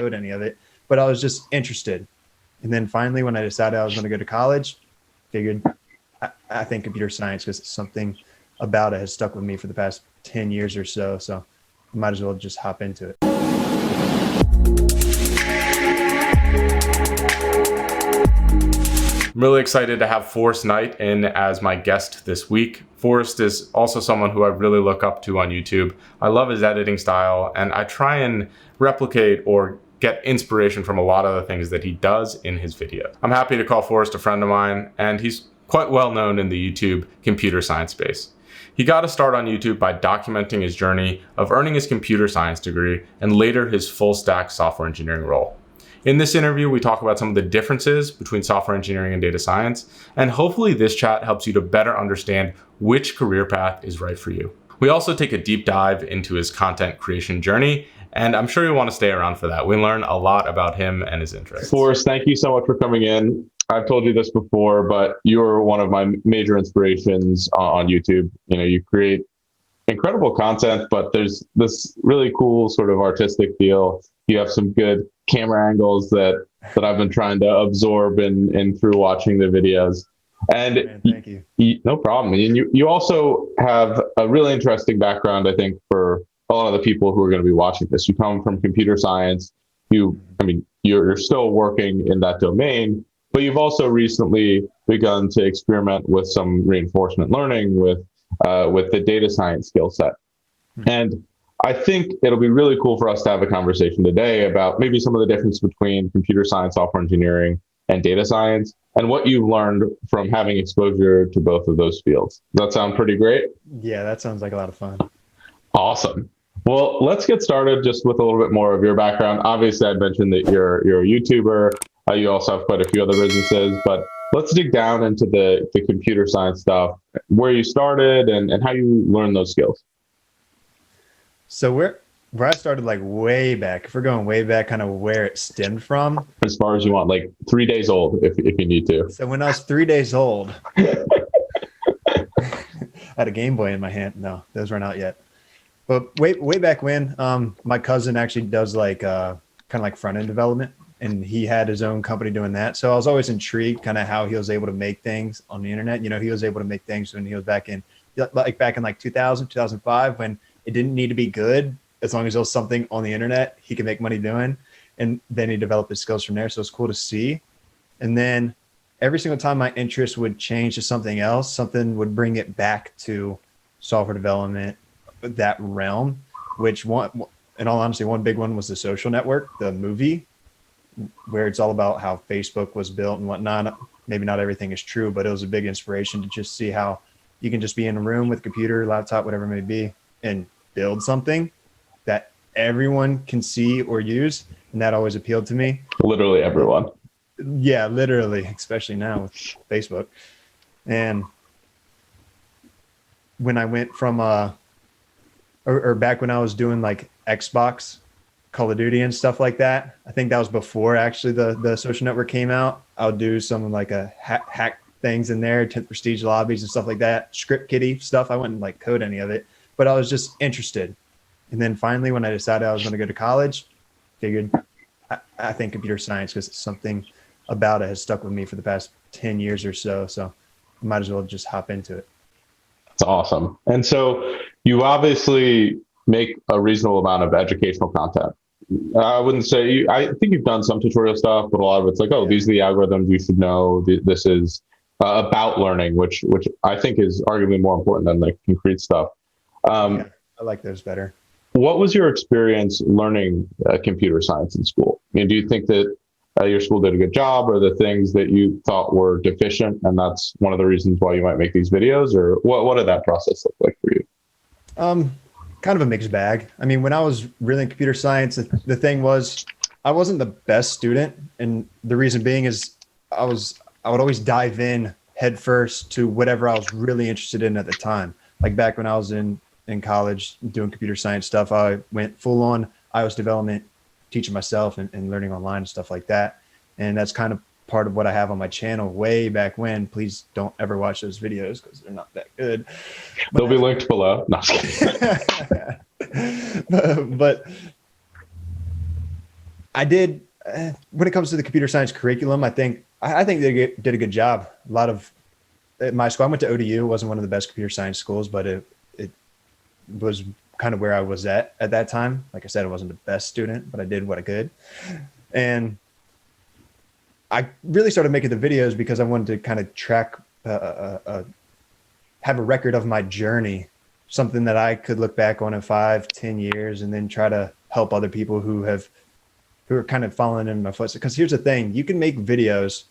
code any of it, but I was just interested. And then finally, when I decided I was going to go to college, figured I think computer science, because something about it has stuck with me for the past 10 years or so. So I might as well just hop into it. I'm really excited to have Forrest Knight in as my guest this week. Forrest is also someone who I really look up to on YouTube. I love his editing style, and I try and replicate or get inspiration from a lot of the things that he does in his videos. I'm happy to call Forrest a friend of mine, and he's quite well known in the YouTube computer science space. He got a start on YouTube by documenting his journey of earning his computer science degree and later his full stack software engineering role. In this interview, we talk about some of the differences between software engineering and data science, and hopefully this chat helps you to better understand which career path is right for you. We also take a deep dive into his content creation journey, and I'm sure you'll want to stay around for that. We learn a lot about him and his interests. Forrest, thank you so much for coming in. I've told you this before, but you're one of my major inspirations on YouTube. You know, you create incredible content, but there's this really cool sort of artistic feel. You have some good camera angles that I've been trying to absorb in through watching the videos. And man, thank you. No problem. And you also have a really interesting background, I think, for a lot of the people who are going to be watching this. You come from computer science. You're still working in that domain, but you've also recently begun to experiment with some reinforcement learning with the data science skill set. And I think it'll be really cool for us to have a conversation today about maybe some of the difference between computer science, software engineering, and data science, and what you've learned from having exposure to both of those fields. Does that sound pretty great? Yeah, that sounds like a lot of fun. Awesome. Well, let's get started just with a little bit more of your background. Obviously, I mentioned that you're a YouTuber. You also have quite a few other businesses, but let's dig down into the computer science stuff, where you started and how you learned those skills. So where I started, like way back, if we're going way back, kind of where it stemmed from. As far as you want, like 3 days old, if you need to. So when I was 3 days old, I had a Game Boy in my hand. No, those weren't out yet. But way back when, my cousin actually does like kind of like front end development, and he had his own company doing that. So I was always intrigued kind of how he was able to make things on the internet. You know, he was able to make things when he was back in like 2000, 2005, when it didn't need to be good. As long as there was something on the internet, he could make money doing. And then he developed his skills from there. So it's cool to see. And then every single time my interest would change to something else, something would bring it back to software development, that realm, which one, in all honesty, one big one was The Social Network, the movie, where it's all about how Facebook was built and whatnot. Maybe not everything is true, but it was a big inspiration to just see how you can just be in a room with a computer, laptop, whatever it may be, and build something that everyone can see or use. And that always appealed to me. Literally everyone. Yeah, literally, especially now with Facebook. And when I went from or back when I was doing like Xbox, Call of Duty and stuff like that, I think that was before actually the Social Network came out. I would do some like a hack things in there, 10th prestige lobbies and stuff like that, script kiddie stuff. I wouldn't like code any of it, but I was just interested. And then finally, when I decided I was going to go to college, figured I think computer science, because something about it has stuck with me for the past 10 years or so. So I might as well just hop into it. That's awesome. And so you obviously make a reasonable amount of educational content. I wouldn't say, I think you've done some tutorial stuff, but a lot of it's like, oh, these are the algorithms you should know. This is about learning, which I think is arguably more important than the concrete stuff. Yeah, I like those better. What was your experience learning computer science in school? I mean, do you think that your school did a good job, or the things that you thought were deficient, and that's one of the reasons why you might make these videos? Or what did that process look like for you? Kind of a mixed bag. I mean, when I was really in computer science, the thing was I wasn't the best student. And the reason being is I would always dive in head first to whatever I was really interested in at the time. Like back when I was in college doing computer science stuff, I went full on iOS development, teaching myself and learning online and stuff like that. And that's kind of part of what I have on my channel way back when. Please don't ever watch those videos because they're not that good. They'll be linked below. No, but I did. When it comes to the computer science curriculum, I think they did a good job. A lot of at my school, I went to ODU. It wasn't one of the best computer science schools, but it was kind of where I was at that time. Like I said, I wasn't the best student, but I did what I could. And I really started making the videos because I wanted to kind of track, have a record of my journey, something that I could look back on in 5, 10 years, and then try to help other people who are kind of following in my footsteps. Because here's the thing, you can make videos,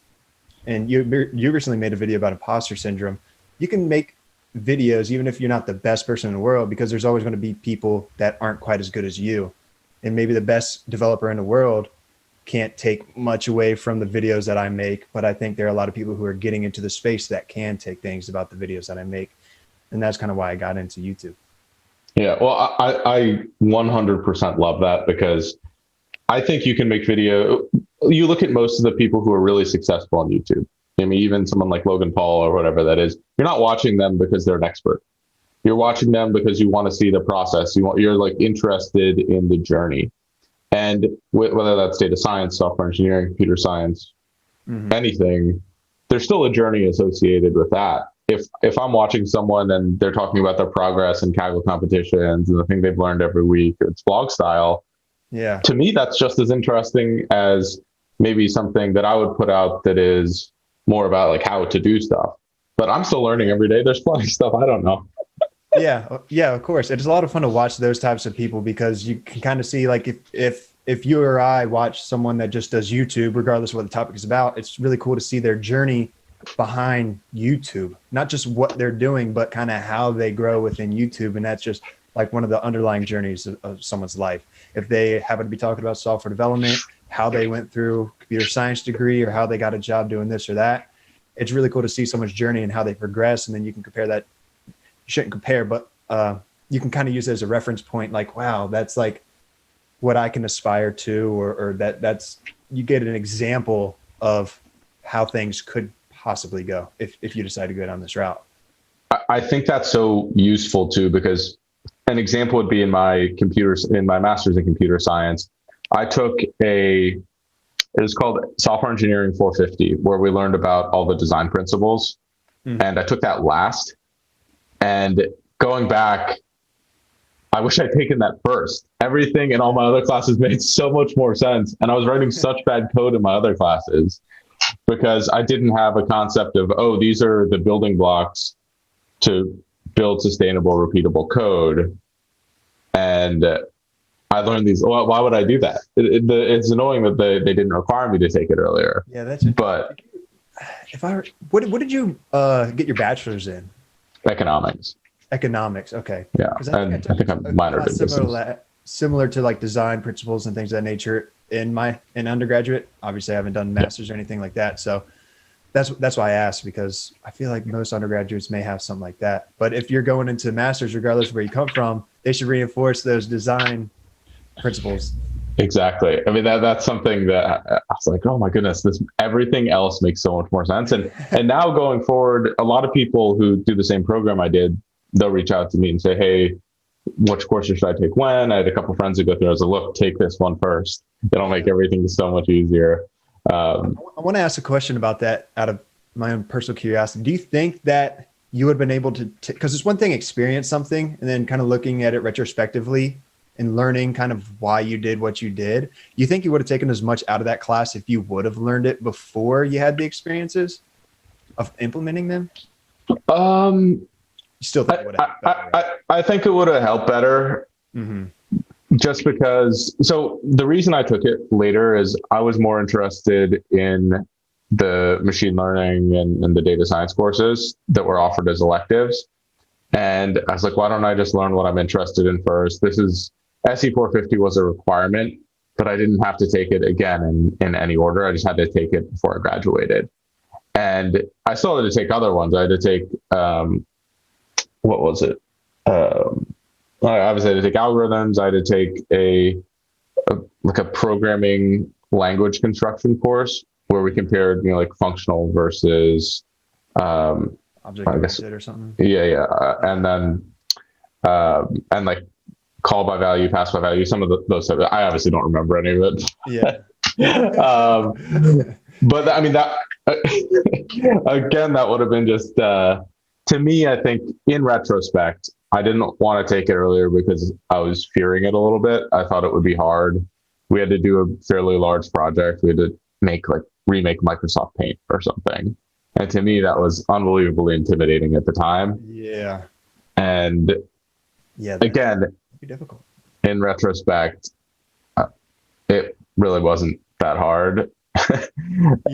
and you recently made a video about imposter syndrome. You can make videos even if you're not the best person in the world, because there's always going to be people that aren't quite as good as you. And maybe the best developer in the world can't take much away from the videos that I make, but I think there are a lot of people who are getting into the space that can take things about the videos that I make. And that's kind of why I got into YouTube. Yeah, well, I 100% love that, because I think you can make video. You look at most of the people who are really successful on YouTube. I mean, even someone like Logan Paul or whatever that is, you're not watching them because they're an expert. You're watching them because you want to see the process. You're like interested in the journey. And whether that's data science, software engineering, computer science, anything, there's still a journey associated with that. If I'm watching someone and they're talking about their progress in Kaggle competitions and the thing they've learned every week, it's vlog style. Yeah. To me, that's just as interesting as maybe something that I would put out that is more about like how to do stuff. But I'm still learning every day. There's plenty of stuff I don't know. Yeah, of course. It's a lot of fun to watch those types of people, because you can kind of see, like, if you or I watch someone that just does YouTube, regardless of what the topic is about, it's really cool to see their journey behind YouTube, not just what they're doing, but kind of how they grow within YouTube. And that's just like one of the underlying journeys of someone's life. If they happen to be talking about software development, how they went through a computer science degree, or how they got a job doing this or that, it's really cool to see someone's journey and how they progress. And then you can compare that. You shouldn't compare, but you can kind of use it as a reference point. Like, wow, that's like what I can aspire to, or that's, you get an example of how things could possibly go if you decide to go down this route. I think that's so useful too, because an example would be in my master's in computer science. I took it was called Software Engineering 450, where we learned about all the design principles. And I took that last. And going back, I wish I'd taken that first. Everything in all my other classes made so much more sense. And I was writing such bad code in my other classes because I didn't have a concept of, oh, these are the building blocks to build sustainable, repeatable code. And I learned these. Well, why would I do that? It's annoying that they didn't require me to take it earlier. Yeah, that's. But what did you get your bachelor's in? Economics. Okay. Yeah, I think I'm minor in similar to like design principles and things of that nature in undergraduate. Obviously, I haven't done master's or anything like that, so that's why I asked, because I feel like most undergraduates may have something like that. But if you're going into master's, regardless of where you come from, they should reinforce those design principles. Exactly. I mean, that's something that I was like, oh my goodness, everything else makes so much more sense. And now going forward, a lot of people who do the same program I did, they'll reach out to me and say, hey, which courses should I take when? I had a couple of friends who go through. I was like, look, take this one first. It'll make everything so much easier. I want to ask a question about that out of my own personal curiosity. Do you think that you would have been able to, because it's one thing, experience something and then kind of looking at it retrospectively and learning kind of why you did what you did. You think you would have taken as much out of that class if you would have learned it before you had the experiences of implementing them? You still think it would have I think it would have helped better. Just because, so the reason I took it later is I was more interested in the machine learning and the data science courses that were offered as electives. And I was like, why don't I just learn what I'm interested in first? SE 450 was a requirement, but I didn't have to take it again in any order. I just had to take it before I graduated. And I still had to take other ones. I had to take, what was it? Obviously I had to take algorithms. I had to take a programming language construction course where we compared, like functional versus, object-oriented or something. Yeah. And then, and like call by value, pass by value, some of those stuff. I obviously don't remember any of it. Yeah. But I mean, that again, that would have been just, to me, I think in retrospect, I didn't want to take it earlier because I was fearing it a little bit. I thought it would be hard. We had to do a fairly large project. We had to remake Microsoft Paint or something. And to me, that was unbelievably intimidating at the time. Yeah. And yeah, again, be difficult. In retrospect, it really wasn't that hard.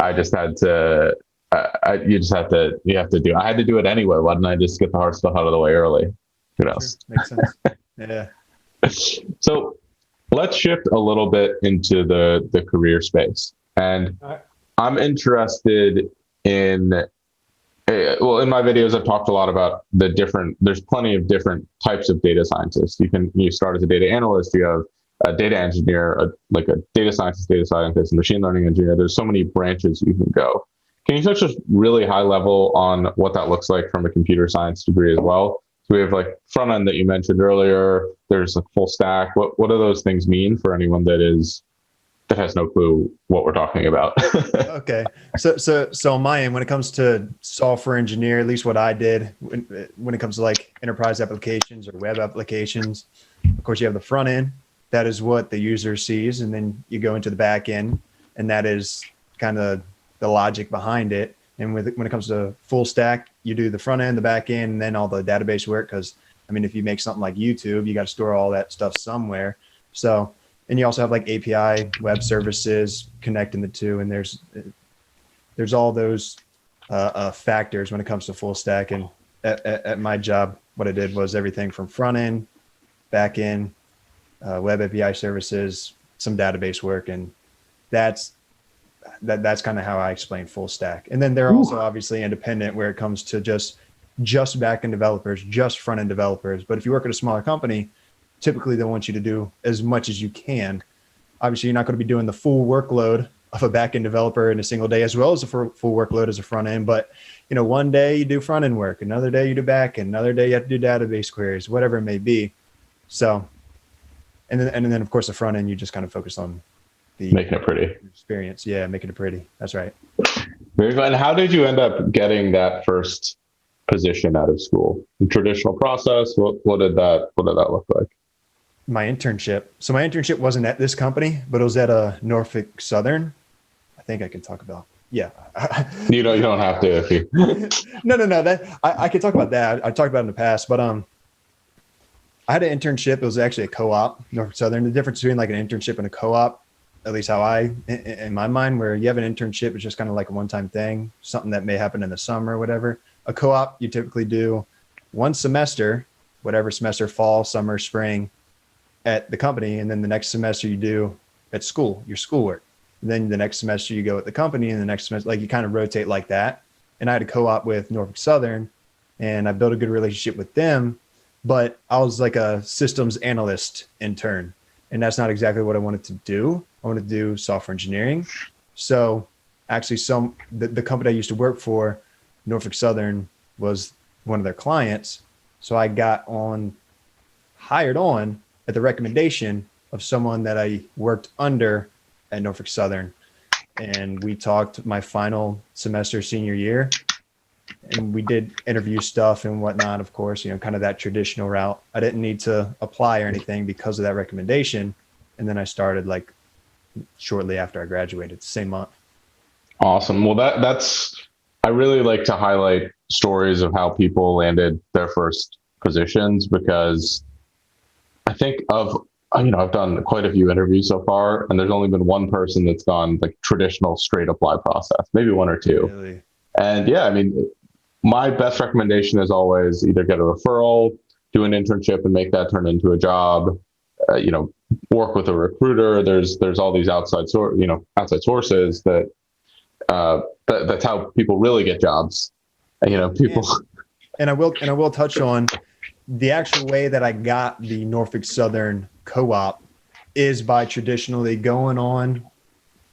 I just had to, you have to do it. I had to do it anyway. Why didn't I just get the hard stuff out of the way early? Who knows? Sure. Makes sense. Yeah. So let's shift a little bit into the career space. And I'm interested in, well, in my videos, I've talked a lot about there's plenty of different types of data scientists. You start as a data analyst, you have a data engineer, like a data scientist, a machine learning engineer. There's so many branches you can go. Can you touch just really high level on what that looks like from a computer science degree as well? So we have like front end that you mentioned earlier. There's like full stack. What do those things mean for anyone that has no clue what we're talking about? Okay. So on my end, when it comes to software engineer, at least what I did when it comes to like enterprise applications or web applications, of course you have the front end. That is what the user sees. And then you go into the back end, and that is kind of the logic behind it. And when it comes to full stack, you do the front end, the back end, and then all the database work. Because I mean, if you make something like YouTube, you got to store all that stuff somewhere. So, and you also have like API web services connecting the two. And there's all those factors when it comes to full stack. And at my job, what I did was everything from front end, back end, web API services, some database work, and that's kind of how I explain full stack. And then they're also obviously independent where it comes to just back-end developers, just front-end developers. But if you work at a smaller company, typically they want you to do as much as you can. Obviously, you're not going to be doing the full workload of a back-end developer in a single day, as well as a full workload as a front-end. But one day you do front-end work, another day you do back-end, another day you have to do database queries, whatever it may be. So, and then of course the front end, you just kind of focus on the making it pretty experience. Yeah, making it pretty. That's right. Very good. And how did you end up getting that first position out of school? The traditional process. What did that look like? My internship. So my internship wasn't at this company, but it was at a Norfolk Southern. I think I can talk about. Yeah. You don't have to. If you... No. That I could talk about that. I talked about it in the past, but I had an internship. It was actually a co-op, Norfolk Southern. The difference between like an internship and a co-op, at least how in my mind, where you have an internship, it's just kind of like a one-time thing, something that may happen in the summer or whatever. A co-op, you typically do one semester, whatever semester, fall, summer, spring, at the company. And then the next semester you do at school, your schoolwork. And then the next semester you go at the company, and the next semester, like you kind of rotate like that. And I had a co-op with Norfolk Southern, and I built a good relationship with them. But I was like a systems analyst intern, and that's not exactly what I wanted to do. I wanted to do software engineering. So actually the company I used to work for, Norfolk Southern, was one of their clients. So I got hired on at the recommendation of someone that I worked under at Norfolk Southern. And we talked my final semester senior year, and we did interview stuff and whatnot, of course, kind of that traditional route. I didn't need to apply or anything because of that recommendation. And then I started like shortly after I graduated, the same month. Awesome. Well, I really like to highlight stories of how people landed their first positions, because I think I've done quite a few interviews so far, and there's only been one person that's gone like traditional straight apply process, maybe one or two. Really? And yeah, I mean, my best recommendation is always either get a referral, do an internship and make that turn into a job, work with a recruiter. There's all these outside sources that's how people really get jobs. People. And I will touch on the actual way that I got the Norfolk Southern co-op is by traditionally going on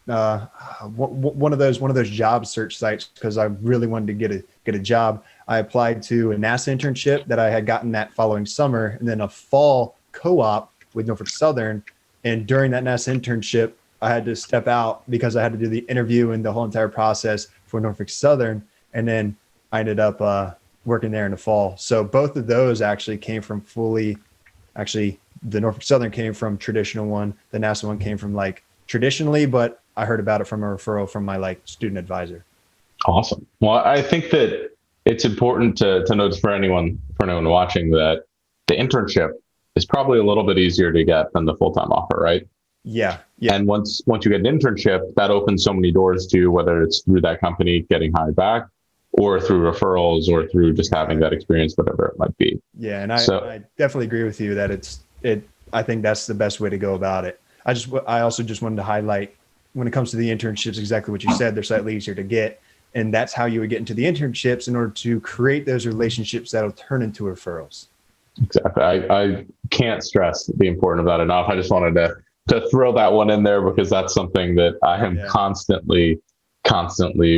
one of those job search sites, because I really wanted to get a job. I applied to a NASA internship that I had gotten that following summer, and then a fall co-op with Norfolk Southern. And during that NASA internship, I had to step out because I had to do the interview and the whole entire process for Norfolk Southern. And then I ended up working there in the fall. So both of those actually came from actually the Norfolk Southern came from traditional one. The NASA one came from like traditionally, but I heard about it from a referral from my like student advisor. Awesome. Well, I think that it's important to notice for anyone watching that the internship is probably a little bit easier to get than the full-time offer, right? Yeah. Yeah. And once you get an internship, that opens so many doors to whether it's through that company getting hired back or through referrals or through just having that experience, whatever it might be. Yeah. And I definitely agree with you that I think that's the best way to go about it. I also just wanted to highlight when it comes to the internships, exactly what you said, they're slightly easier to get. And that's how you would get into the internships in order to create those relationships that'll turn into referrals. Exactly. I can't stress the importance of that enough. I just wanted to throw that one in there because that's something that I am constantly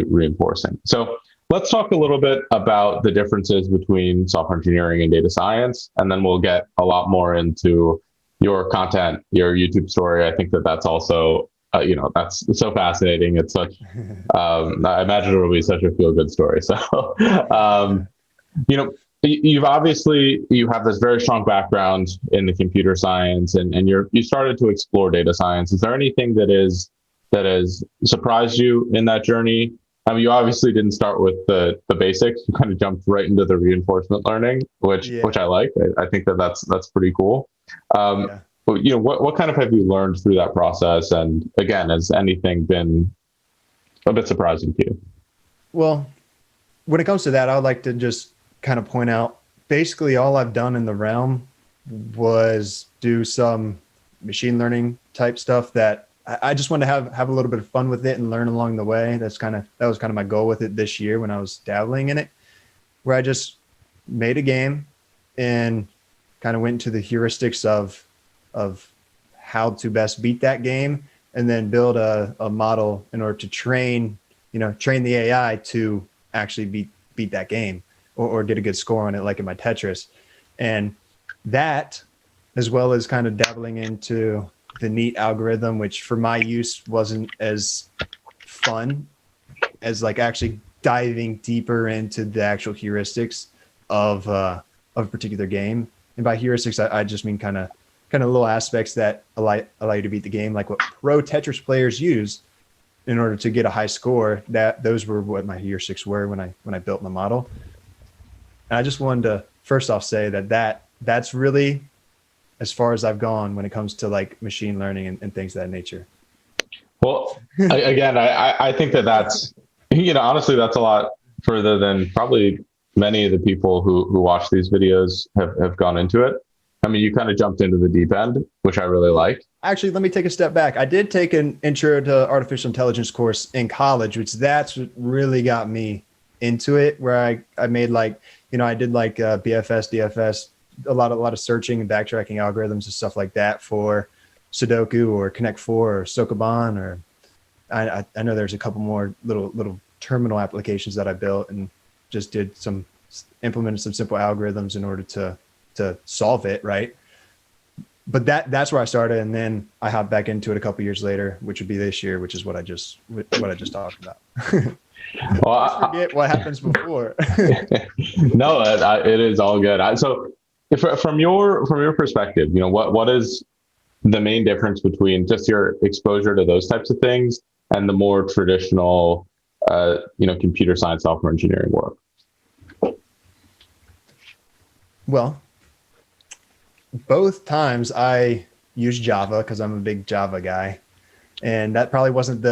reinforcing. So let's talk a little bit about the differences between software engineering and data science, and then we'll get a lot more into your content, your YouTube story. I think that's also, that's so fascinating. It's such, I imagine it will be such a feel-good story. So, you have this very strong background in the computer science, and you started to explore data science. Is there anything that has surprised you in that journey? I mean, you obviously didn't start with the basics. You kind of jumped right into the reinforcement learning, which I like. I think that's pretty cool. But, what kind of have you learned through that process? And again, has anything been a bit surprising to you? Well, when it comes to that, I would like to just kind of point out basically all I've done in the realm was do some machine learning type stuff that I just wanted to have a little bit of fun with it and learn along the way. That was kind of my goal with it this year when I was dabbling in it, where I just made a game and kind of went into the heuristics of how to best beat that game, and then build a model in order to train the AI to actually beat that game or get a good score on it, like in my Tetris. And that, as well as kind of dabbling into the neat algorithm, which for my use wasn't as fun as like actually diving deeper into the actual heuristics of a particular game. And by heuristics, I just mean kind of little aspects that allow you to beat the game, like what pro Tetris players use in order to get a high score. Those were what my heuristics were when I built my model. And I just wanted to first off say that's really as far as I've gone when it comes to like machine learning and things of that nature. Well, again, I think that's, honestly, that's a lot further than probably many of the people who watch these videos have gone into it. I mean, you kind of jumped into the deep end, which I really like. Actually, let me take a step back. I did take an intro to artificial intelligence course in college, which that's what really got me into it, where I made like, I did like BFS, DFS, a lot of searching and backtracking algorithms and stuff like that for Sudoku or Connect 4 or Sokoban, or I know there's a couple more little terminal applications that I built and just implemented some simple algorithms in order to solve it, right? But that's where I started, and then I hopped back into it a couple years later, which would be this year, which is what I just talked about. Well, forget what happens before. No, it is all good. So, from your perspective, what is the main difference between just your exposure to those types of things and the more traditional, computer science, software engineering work? Well, both times I used Java because I'm a big Java guy, and that probably wasn't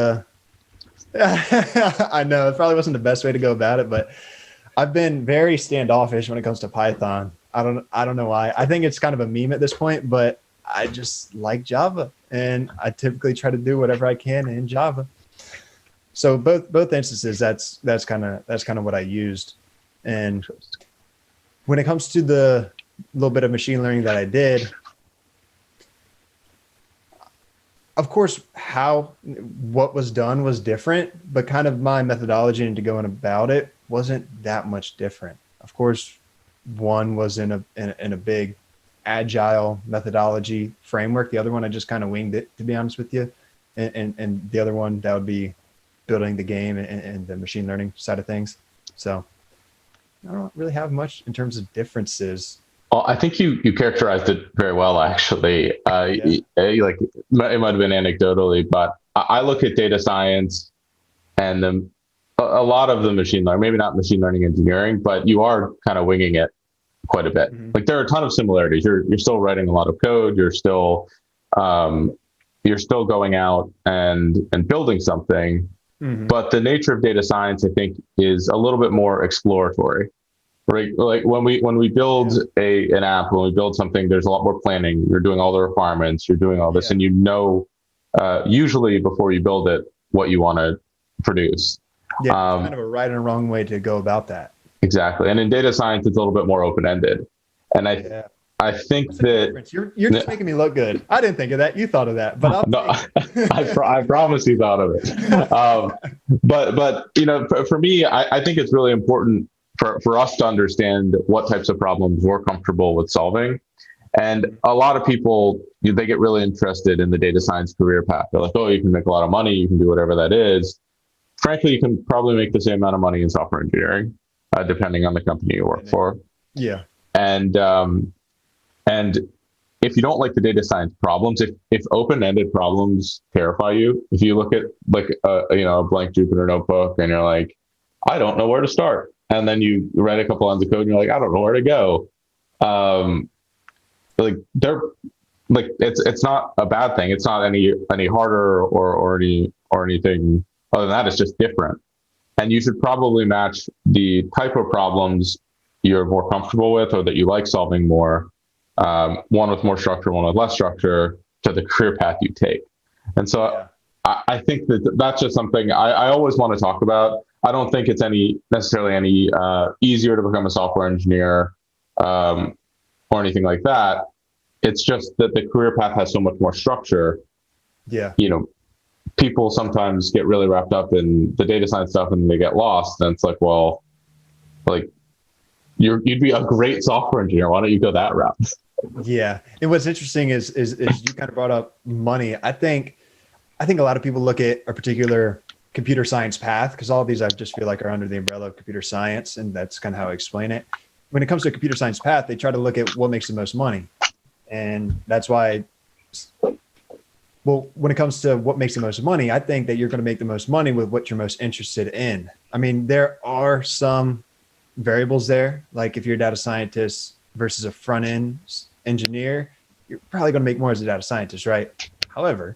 I know it probably wasn't the best way to go about it, but I've been very standoffish when it comes to Python. I don't know why. I think it's kind of a meme at this point, but I just like Java, and I typically try to do whatever I can in Java. So both instances, that's kind of what I used. And when it comes to the little bit of machine learning that I did, of course, what was done was different, but kind of my methodology into going about it wasn't that much different. Of course, one was in a big agile methodology framework. The other one, I just kind of winged it, to be honest with you. And the other one, that would be building the game and the machine learning side of things. So I don't really have much in terms of differences. Well, I think you characterized it very well, actually. Like it might have been anecdotally, but I look at data science and a lot of the machine learning, maybe not machine learning engineering, but you are kind of winging it quite a bit. Mm-hmm. Like there are a ton of similarities. You're still writing a lot of code. You're still going out and building something. Mm-hmm. But the nature of data science, I think, is a little bit more exploratory. Right, like when we build an app, when we build something, there's a lot more planning. You're doing all the requirements. You're doing all this, and usually before you build it, what you want to produce. Yeah, it's kind of a right and a wrong way to go about that. Exactly, and in data science, it's a little bit more open-ended. And I think that you're just making me look good. I didn't think of that. You thought of that, but I promise you thought of it. But for me, I think it's really important for us to understand what types of problems we're comfortable with solving. And a lot of people, they get really interested in the data science career path. They're like, oh, you can make a lot of money, you can do whatever that is. Frankly, you can probably make the same amount of money in software engineering, depending on the company you work for. Yeah. And if you don't like the data science problems, if open-ended problems terrify you, if you look at like a blank Jupyter notebook and you're like, I don't know where to start. And then you write a couple lines of code and you're like, I don't know where to go. It's not a bad thing. It's not any harder or anything other than that. It's just different. And you should probably match the type of problems you're more comfortable with or that you like solving more, one with more structure, one with less structure, to the career path you take. And so I think that's just something I always want to talk about. I don't think it's necessarily any easier to become a software engineer or anything like that. It's just that the career path has so much more structure. Yeah. People sometimes get really wrapped up in the data science stuff and they get lost. And it's like, well, like you'd be a great software engineer. Why don't you go that route? Yeah. And what's interesting is you kind of brought up money. I think a lot of people look at a particular computer science path, because all of these I just feel like are under the umbrella of computer science, and that's kind of how I explain it. When it comes to a computer science path, they try to look at what makes the most money. And that's why, well, when it comes to what makes the most money, I think that you're going to make the most money with what you're most interested in. I mean, there are some variables there, like if you're a data scientist versus a front-end engineer, you're probably going to make more as a data scientist, right? However,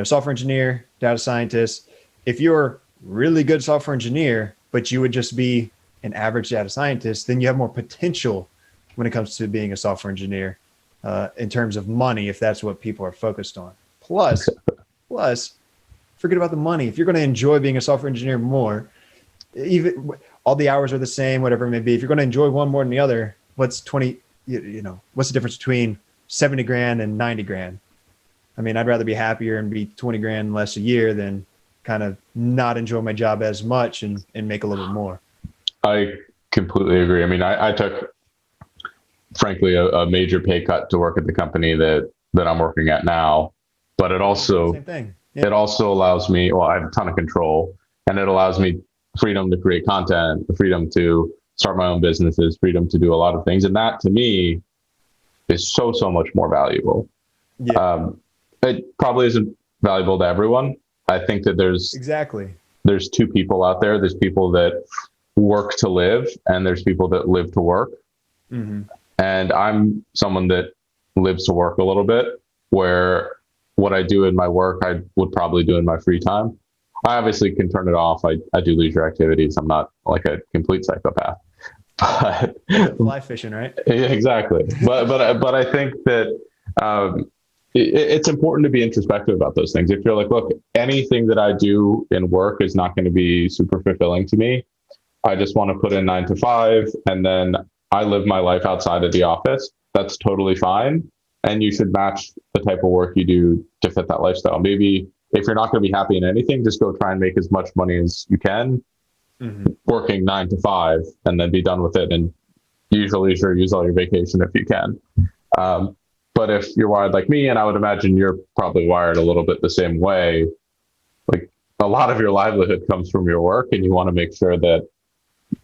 software engineer, data scientist, if you're really good software engineer, but you would just be an average data scientist, then you have more potential when it comes to being a software engineer in terms of money, if that's what people are focused on. Plus, forget about the money. If you're going to enjoy being a software engineer more, even all the hours are the same, whatever it may be. If you're going to enjoy one more than the other, what's the difference between 70 grand and 90 grand? I mean, I'd rather be happier and be 20 grand less a year than kind of not enjoy my job as much and make a little bit more. I completely agree. I mean, I took, frankly, a major pay cut to work at the company that I'm working at now, but it also, same thing. Yeah. It also allows me, I have a ton of control, and it allows me freedom to create content, the freedom to start my own businesses, freedom to do a lot of things. And that to me is so much more valuable. Yeah. It probably isn't valuable to everyone. I think that there's two people out there. There's people that work to live, and there's people that live to work. Mm-hmm. And I'm someone that lives to work a little bit, where what I do in my work, I would probably do in my free time. I obviously can turn it off. I do leisure activities. I'm not like a complete psychopath. But fly fishing, right? Yeah, exactly. But I think that it's important to be introspective about those things. If you're like, look, anything that I do in work is not going to be super fulfilling to me. I just want to put in 9 to 5, and then I live my life outside of the office. That's totally fine. And you should match the type of work you do to fit that lifestyle. Maybe if you're not going to be happy in anything, just go try and make as much money as you can, working 9 to 5, and then be done with it. And usually use all your vacation if you can. But if you're wired like me, and I would imagine you're probably wired a little bit the same way, like a lot of your livelihood comes from your work, and you want to make sure that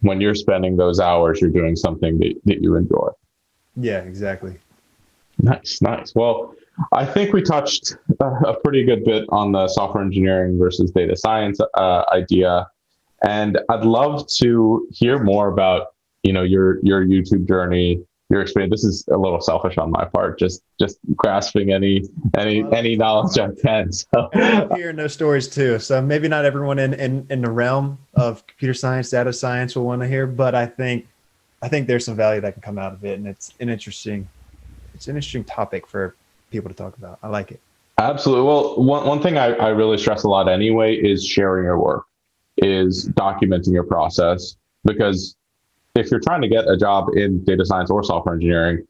when you're spending those hours, you're doing something that you enjoy. Yeah, exactly. Nice, nice. Well, I think we touched a pretty good bit on the software engineering versus data science idea, and I'd love to hear more about your YouTube journey, your experience. This is a little selfish on my part, just grasping any knowledge I can. So, and I love hearing those stories too. So maybe not everyone in the realm of computer science, data science will want to hear, but I think there's some value that can come out of it, and it's an interesting topic for people to talk about. I like it. Absolutely. Well, one thing I really stress a lot anyway is sharing your work, is documenting your process, because if you're trying to get a job in data science or software engineering,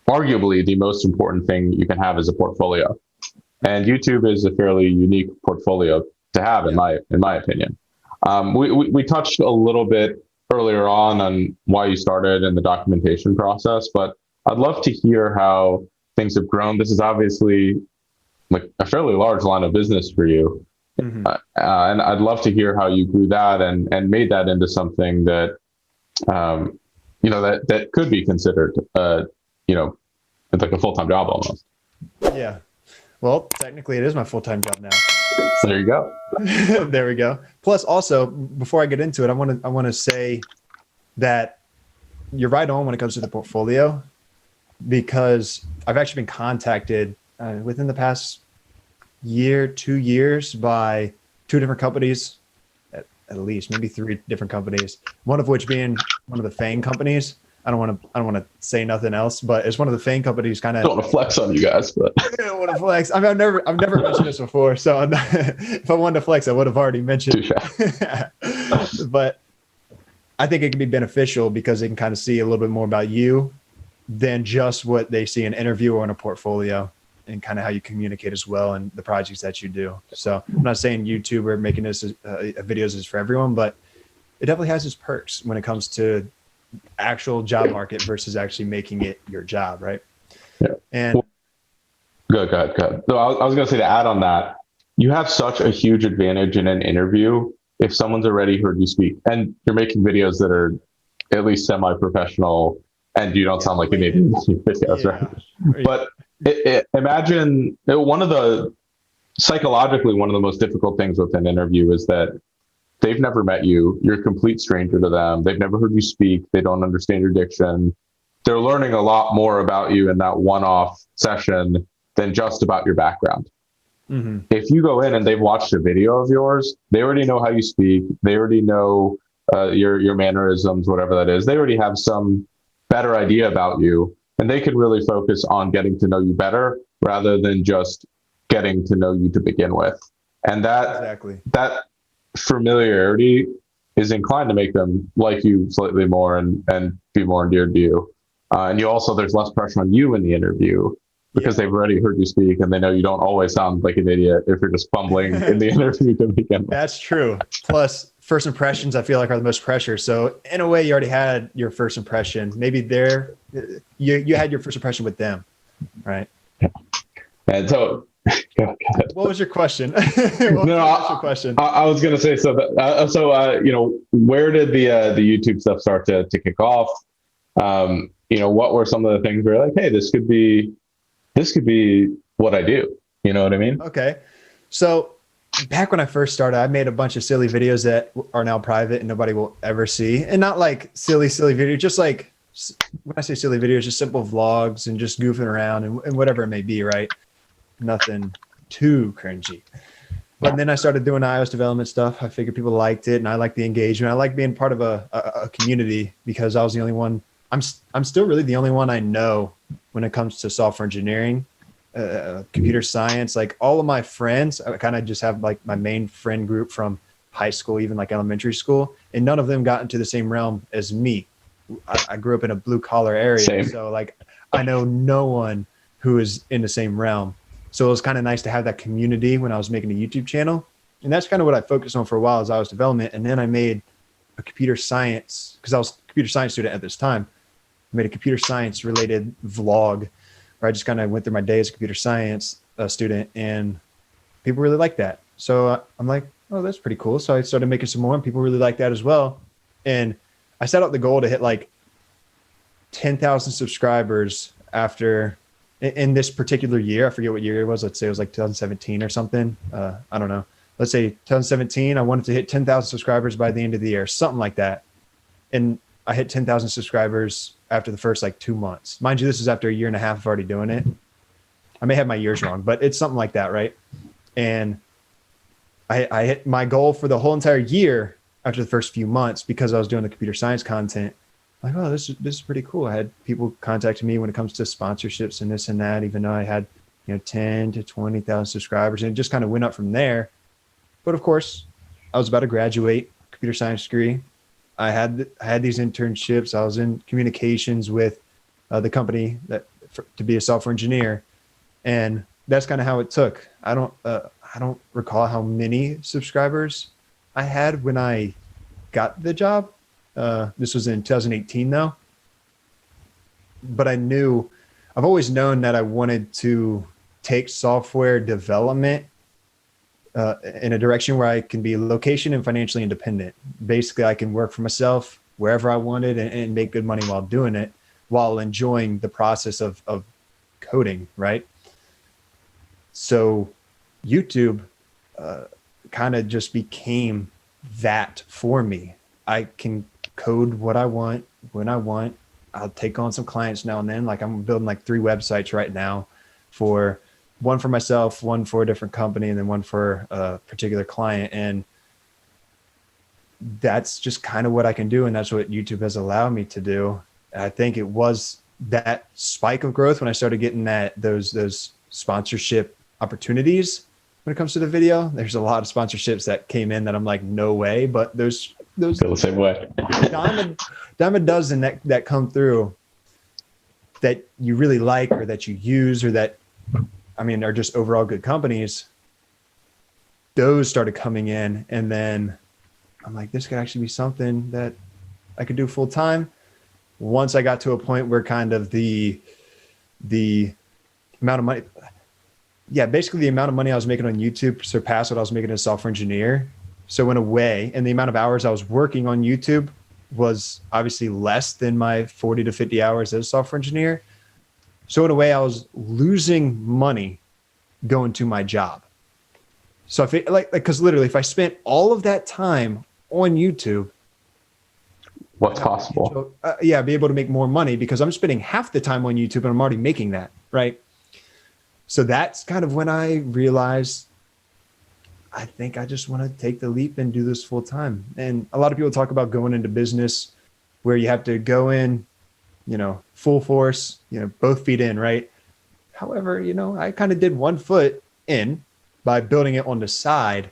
arguably the most important thing you can have is a portfolio. And YouTube is a fairly unique portfolio to have, in my opinion. We touched a little bit earlier on why you started and the documentation process, but I'd love to hear how things have grown. This is obviously like a fairly large line of business for you. Mm-hmm. And I'd love to hear how you grew that and made that into something that, that could be considered, like a full-time job almost. Yeah. Well, technically it is my full-time job now. So there you go. There we go. Plus also, before I get into it, I want to say that you're right on when it comes to the portfolio, because I've actually been contacted within the past 2 years by 2 different companies, at least maybe 3 different companies, one of which being one of the FANG companies. I don't want to say nothing else, but it's one of the FANG companies. Kind of don't want to flex on you guys, but I don't want to flex. I mean, I've never mentioned this before, so if I wanted to flex, I would have already mentioned. But I think it can be beneficial because they can kind of see a little bit more about you than just what they see in an interview or in a portfolio, and kind of how you communicate as well and the projects that you do. So I'm not saying YouTube or making this videos is for everyone, but it definitely has its perks when it comes to actual job market versus actually making it your job, right? Yeah. And go ahead. So I was going to say, to add on that, you have such a huge advantage in an interview if someone's already heard you speak and you're making videos that are at least semi-professional and you don't sound like you made videos, right? But imagine psychologically, one of the most difficult things with an interview is that they've never met you. You're a complete stranger to them. They've never heard you speak. They don't understand your diction. They're learning a lot more about you in that one-off session than just about your background. Mm-hmm. If you go in and they've watched a video of yours, they already know how you speak. They already know your mannerisms, whatever that is. They already have some better idea about you, and they can really focus on getting to know you better rather than just getting to know you to begin with. And that familiarity is inclined to make them like you slightly more and be more endeared to you. And there's less pressure on you in the interview because they've already heard you speak and they know you don't always sound like an idiot if you're just fumbling in the interview to begin with. That's true. Plus, first impressions, I feel like, are the most pressure. So in a way, you already had your first impression. Maybe you had your first impression with them, right? Yeah. And so, what was your question? Question? I was going to say, where did the YouTube stuff start to kick off? What were some of the things where you're like, hey, this could be what I do. You know what I mean? Okay. So back when I first started, I made a bunch of silly videos that are now private and nobody will ever see. And not like silly videos, just like, when I say silly videos, just simple vlogs and just goofing around and whatever it may be, right? Nothing too cringy. But then I started doing iOS development stuff. I figured people liked it and I liked the engagement. I like being part of a community because I was the only one. I'm still really the only one I know when it comes to software engineering, computer science. Like all of my friends, I kind of just have like my main friend group from high school, even like elementary school, and none of them got into the same realm as me. I grew up in a blue collar area. Same. So like I know no one who is in the same realm. So it was kind of nice to have that community when I was making a YouTube channel. And that's kind of what I focused on for a while as iOS development. And then I made a computer science, because I was a computer science student at this time. made a computer science related vlog where I just kind of went through my day as a computer science student, and people really liked that. So I'm like, oh, that's pretty cool. So I started making some more, and people really liked that as well. And I set out the goal to hit like 10,000 subscribers after in this particular year. I forget what year it was. Let's say it was like 2017 or something. I don't know. Let's say 2017. I wanted to hit 10,000 subscribers by the end of the year, something like that. And I hit 10,000 subscribers after the first like 2 months. Mind you, this is after a year and a half of already doing it. I may have my years wrong, but it's something like that, right? And I hit my goal for the whole entire year after the first few months because I was doing the computer science content. Like, oh, this is pretty cool. I had people contacting me when it comes to sponsorships and this and that, even though I had 10 to 20,000 subscribers, and it just kind of went up from there. But of course, I was about to graduate computer science degree. I had these internships. I was in communications with the company to be a software engineer, and that's kind of how it took. I don't recall how many subscribers I had when I got the job. This was in 2018 though. But I've always known that I wanted to take software development in a direction where I can be location and financially independent. Basically, I can work for myself wherever I wanted and make good money while doing it, while enjoying the process of coding, right? So YouTube kind of just became that for me. I can code what I want when I want. I'll take on some clients now and then. Like I'm building like 3 websites right now, for one for myself, one for a different company, and then one for a particular client. And that's just kind of what I can do. And that's what YouTube has allowed me to do. And I think it was that spike of growth when I started getting those sponsorship opportunities. When it comes to the video, there's a lot of sponsorships that came in that I'm like, no way. But those feel the same way. dime a dozen that come through that you really like, or that you use, or that, are just overall good companies. Those started coming in, and then I'm like, this could actually be something that I could do full time. Once I got to a point where kind of the amount of money, basically the amount of money I was making on YouTube surpassed what I was making as a software engineer. So in a way, and the amount of hours I was working on YouTube was obviously less than my 40 to 50 hours as a software engineer. So in a way, I was losing money going to my job. So if because literally, if I spent all of that time on YouTube, what's possible? Be able to make more money, because I'm spending half the time on YouTube and I'm already making that, right? So that's kind of when I realized, I think I just want to take the leap and do this full time. And a lot of people talk about going into business where you have to go in, full force, both feet in, right? However, I kind of did 1 foot in by building it on the side.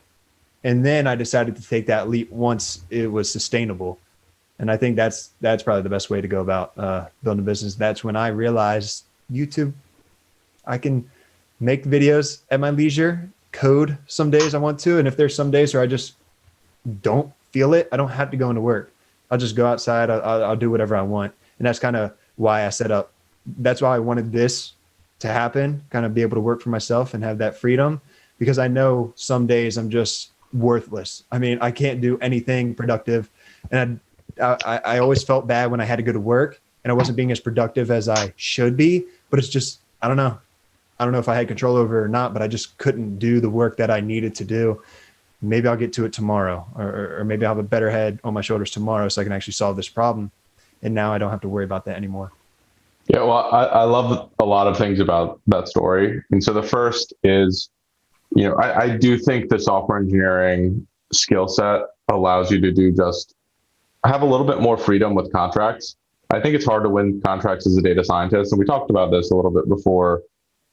And then I decided to take that leap once it was sustainable. And I think that's probably the best way to go about building a business. That's when I realized YouTube, I can make videos at my leisure, code some days I want to. And if there's some days where I just don't feel it, I don't have to go into work. I'll just go outside. I'll do whatever I want. And that's kind of why I set up. That's why I wanted this to happen, kind of be able to work for myself and have that freedom, because I know some days I'm just worthless. I can't do anything productive. And I always felt bad when I had to go to work and I wasn't being as productive as I should be, but it's just, I don't know if I had control over it or not, but I just couldn't do the work that I needed to do. Maybe I'll get to it tomorrow, or maybe I'll have a better head on my shoulders tomorrow so I can actually solve this problem. And now I don't have to worry about that anymore. Yeah, well, I love a lot of things about that story. And so the first is, I do think the software engineering skill set allows you to have a little bit more freedom with contracts. I think it's hard to win contracts as a data scientist. And we talked about this a little bit before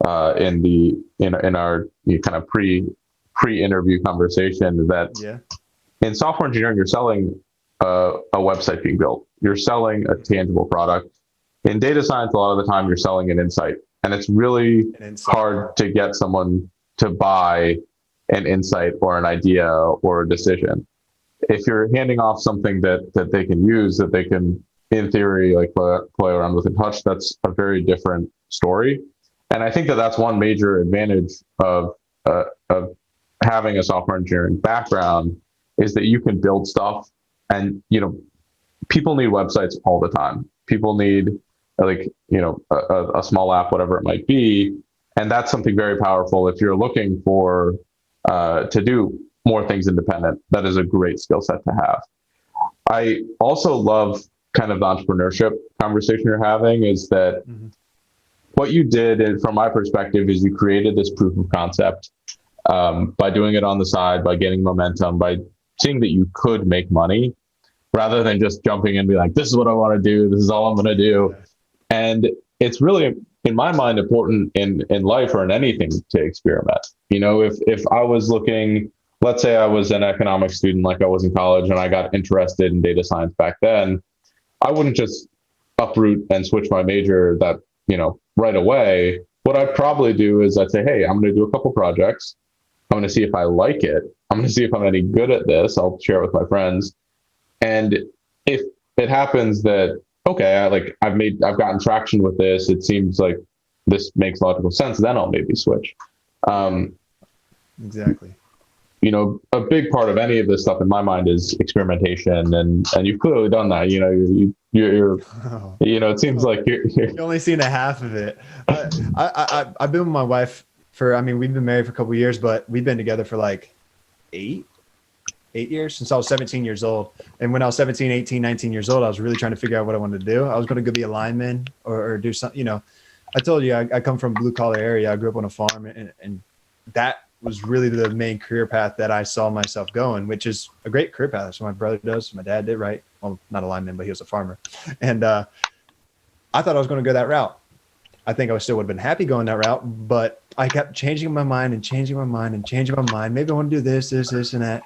in our kind of pre-interview conversation, that in software engineering, you're selling a website being built. You're selling a tangible product. In data science, a lot of the time you're selling an insight, and it's really hard to get someone to buy an insight or an idea or a decision. If you're handing off something that they can use, that they can in theory, like play around with a touch, that's a very different story. And I think that that's one major advantage of having a software engineering background is that you can build stuff, and people need websites all the time. People need a small app, whatever it might be, and that's something very powerful. If you're looking for to do more things independent, that is a great skill set to have. I also love kind of the entrepreneurship conversation you're having, is that what you did, and from my perspective, is you created this proof of concept by doing it on the side, by getting momentum, by seeing that you could make money, rather than just jumping in and be like, this is what I want to do, this is all I'm going to do. And it's really, in my mind, important in life or in anything to experiment. If I was looking, let's say I was an economics student like I was in college, and I got interested in data science back then, I wouldn't just uproot and switch my major right away. What I'd probably do is I'd say, hey, I'm going to do a couple projects. I'm going to see if I like it. I'm going to see if I'm any good at this. I'll share it with my friends. And if it happens that, okay, I've gotten traction with this, it seems like this makes logical sense, then I'll maybe switch. Exactly. A big part of any of this stuff in my mind is experimentation, and you've clearly done that. It seems like you're only seen a half of it. I've been with my wife we've been married for a couple of years, but we've been together for like 8 years, since I was 17 years old. And when I was 17, 18, 19 years old, I was really trying to figure out what I wanted to do. I was going to go be a lineman or do something. I told you, I come from a blue collar area. I grew up on a farm, and that was really the main career path that I saw myself going, which is a great career path. So my brother does, my dad did, right? Well, not a lineman, but he was a farmer. And I thought I was going to go that route. I think I still would have been happy going that route, but I kept changing my mind and changing my mind and changing my mind. Maybe I want to do this, and that.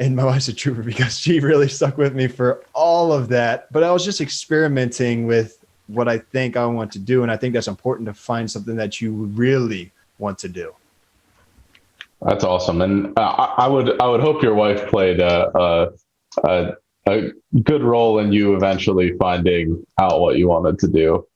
And my wife's a trooper, because she really stuck with me for all of that. But I was just experimenting with what I think I want to do. And I think that's important, to find something that you really want to do. That's awesome. And I would hope your wife played a good role in you eventually finding out what you wanted to do.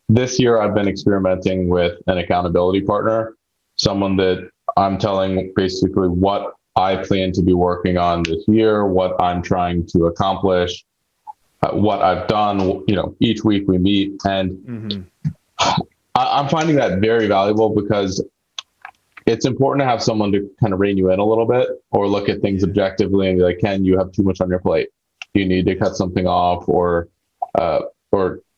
This year I've been experimenting with an accountability partner, someone that I'm telling basically what I plan to be working on this year, what I'm trying to accomplish, what I've done. Each week we meet, and I'm finding that very valuable, because it's important to have someone to kind of rein you in a little bit, or look at things objectively and be like, Ken, you have too much on your plate. You need to cut something off, or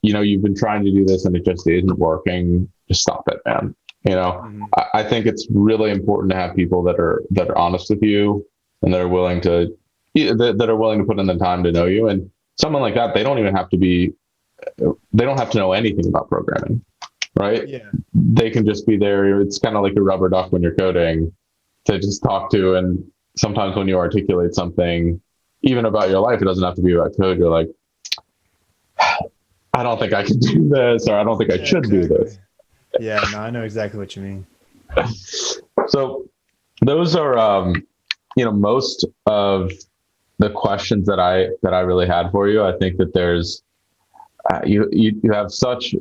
you've been trying to do this and it just isn't working. Just stop it, man. I think it's really important to have people that are honest with you, and that are willing to put in the time to know you. And someone like that, they don't have to know anything about programming, right? Yeah. They can just be there. It's kind of like a rubber duck when you're coding, to just talk to. And sometimes when you articulate something, even about your life, it doesn't have to be about code. You're like, I don't think I can do this, or I don't think I should do this. Yeah, no, I know exactly what you mean. So those are, most of the questions that I really had for you. I think that there's, you have such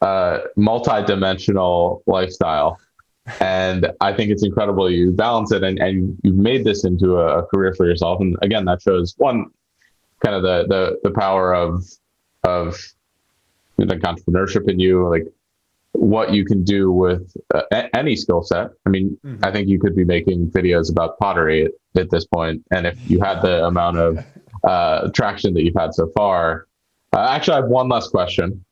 a multi-dimensional lifestyle, and I think it's incredible you balance it, and you've made this into a career for yourself. And again, that shows one, kind of the power of like entrepreneurship in you, like what you can do with any skill set. I mean, I think you could be making videos about pottery at this point. And if you had the amount of traction that you've had so far, actually, I have one last question.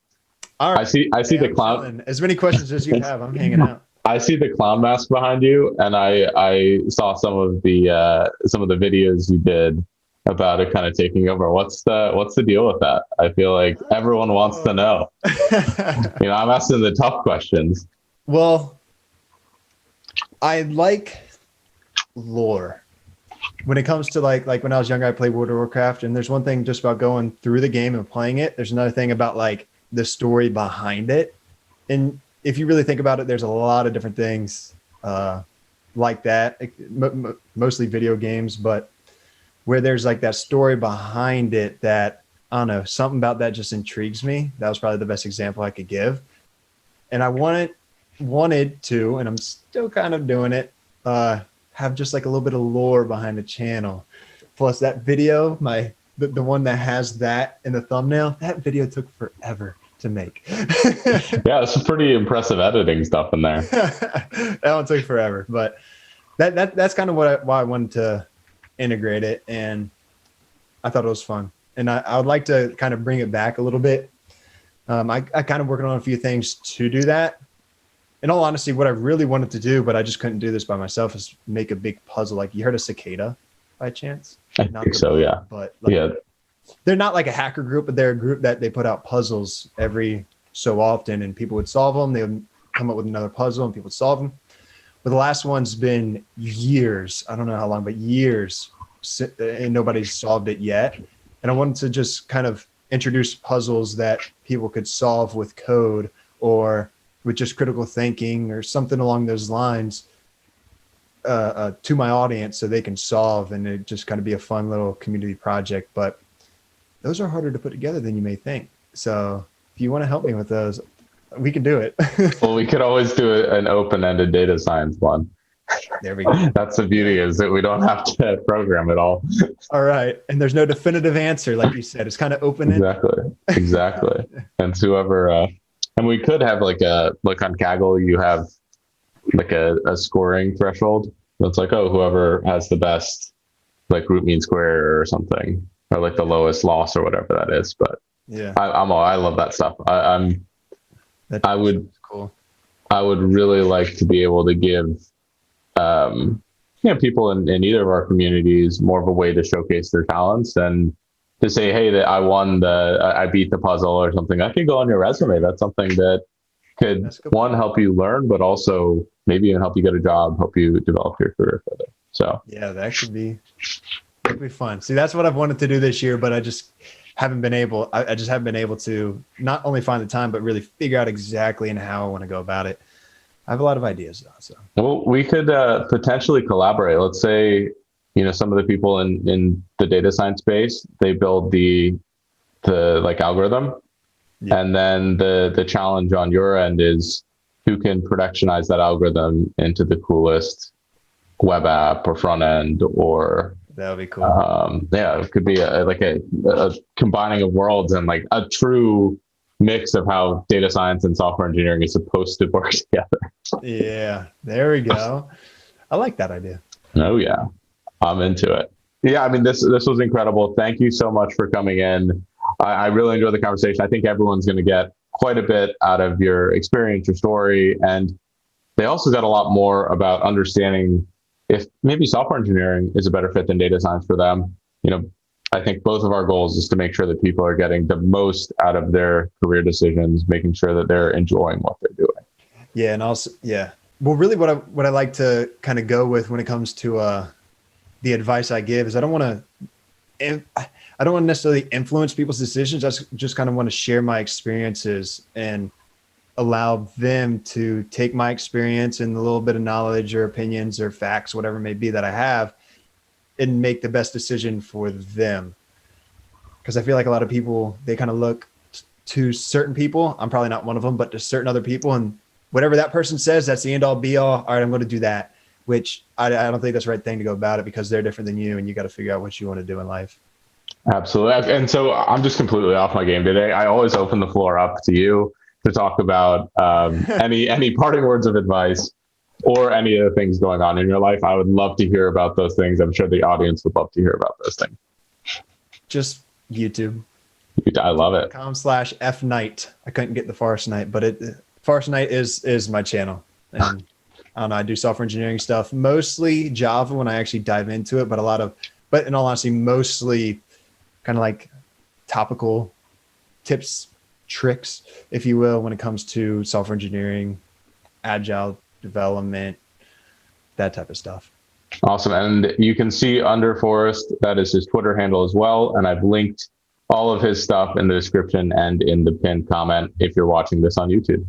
All right. I see the clown. Chilling. As many questions as you have, I'm hanging out. I see the clown mask behind you, and I saw some of the videos you did about it kind of taking over. What's the deal with that? I feel like everyone wants to know. I'm asking the tough questions. Well, I like lore. When it comes to like when I was younger, I played World of Warcraft, and there's one thing just about going through the game and playing it. There's another thing about like the story behind it. And if you really think about it, there's a lot of different things like that, mostly video games, but where there's like that story behind it that I don't know, something about that just intrigues me. That was probably the best example I could give. And I wanted to, and I'm still kind of doing it, have just like a little bit of lore behind the channel. Plus that video, the one that has that in the thumbnail, that video took forever to make. Yeah, it's some pretty impressive editing stuff in there. That one took forever, but that's kind of why I wanted to integrate it, and I thought it was fun. And I would like to kind of bring it back a little bit. I kind of working on a few things to do that. In all honesty, what I really wanted to do, but I just couldn't do this by myself, is make a big puzzle. Like, you heard of Cicada by chance? I think so, yeah. But like, yeah, they're not like a hacker group, but they're a group that they put out puzzles every so often, and people would solve them. They would come up with another puzzle and people would solve them. But the last one's been years. I don't know how long, but years, and nobody's solved it yet. And I wanted to just kind of introduce puzzles that people could solve with code or with just critical thinking or something along those lines to my audience, so they can solve, and it just kind of be a fun little community project. But those are harder to put together than you may think. So if you want to help me with those, we can do it. Well, we could always do an open-ended data science one. There we go. That's the beauty, is that we don't have to program it all. All right. And there's no definitive answer, like you said. It's kind of open-ended. Exactly. And whoever, and we could have like on Kaggle, you have like a scoring threshold. That's like, oh, whoever has the best like root mean square or something, or like the lowest loss or whatever that is. But yeah, I love that stuff. I would cool. I would really like to be able to give people in either of our communities more of a way to showcase their talents, and to say, hey, that I beat the puzzle or something. That could go on your resume. That's something that could, one, help you learn, but also maybe even help you get a job, help you develop your career further. So yeah, that could be fun. See, that's what I've wanted to do this year, but I just haven't been able. I just haven't been able to not only find the time, but really figure out exactly and how I want to go about it. I have a lot of ideas though. So, well, we could potentially collaborate. Let's say, some of the people in the data science space, they build the like algorithm, yeah. And then the challenge on your end is who can productionize that algorithm into the coolest web app or front end, or that would be cool. Yeah, it could be a combining of worlds, and like a true mix of how data science and software engineering is supposed to work together. Yeah, there we go. I like that idea. Oh yeah, I'm into it. Yeah, I mean, this was incredible. Thank you so much for coming in. I really enjoyed the conversation. I think everyone's going to get quite a bit out of your experience, your story, and they also got a lot more about understanding if maybe software engineering is a better fit than data science for them. I think both of our goals is to make sure that people are getting the most out of their career decisions, making sure that they're enjoying what they're doing. Yeah, and also, yeah. Well, really, what I like to kind of go with when it comes to the advice I give is I don't want to necessarily influence people's decisions. I just kind of want to share my experiences and allow them to take my experience and a little bit of knowledge or opinions or facts, whatever it may be that I have, and make the best decision for them. Because I feel like a lot of people, they kind of look to certain people. I'm probably not one of them, but to certain other people, and whatever that person says, that's the end all be all. All right, I'm going to do that, which I don't think that's the right thing to go about it, because they're different than you, and you got to figure out what you want to do in life. Absolutely. And so I'm just completely off my game today. I always open the floor up to you to talk about any parting words of advice or any of the things going on in your life. I would love to hear about those things. I'm sure the audience would love to hear about those things. Just YouTube. I love it. .com/fnight. I couldn't get the Forrest Night, but Forrest Night is my channel. And I don't know, I do software engineering stuff, mostly Java when I actually dive into it, but in all honesty, mostly kind of like topical tips, tricks, if you will, when it comes to software engineering, agile development, that type of stuff. Awesome. And you can see under Forrest, that is his Twitter handle as well. And I've linked all of his stuff in the description and in the pinned comment if you're watching this on YouTube.